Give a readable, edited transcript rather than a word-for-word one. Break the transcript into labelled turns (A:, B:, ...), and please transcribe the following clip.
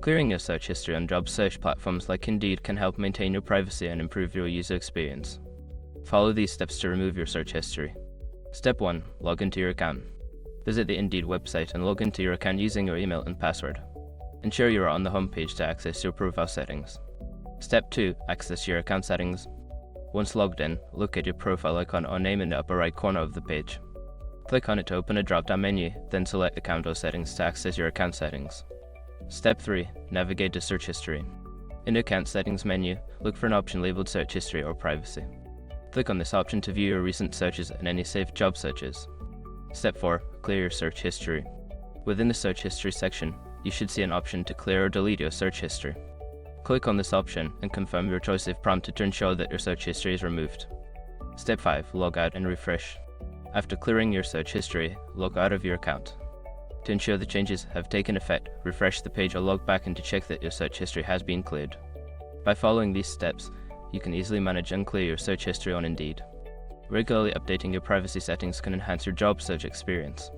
A: Clearing your search history on job search platforms like Indeed can help maintain your privacy and improve your user experience. Follow these steps to remove your search history. Step 1. Log into your account. Visit the Indeed website and log into your account using your email and password. Ensure you are on the home page to access your profile settings. Step 2. Access your account settings. Once logged in, look at your profile icon or name in the upper right corner of the page. Click on it to open a drop-down menu, then select Account or Settings to access your account settings. Step 3. Navigate to Search History. In the Account Settings menu, look for an option labeled Search History or Privacy. Click on this option to view your recent searches and any saved job searches. Step 4. Clear your search history. Within the Search History section, you should see an option to clear or delete your search history. Click on this option and confirm your choice if prompted to ensure that your search history is removed. Step 5. Log out and refresh. After clearing your search history, log out of your account. To ensure the changes have taken effect, refresh the page or log back in to check that your search history has been cleared. By following these steps, you can easily manage and clear your search history on Indeed. Regularly updating your privacy settings can enhance your job search experience.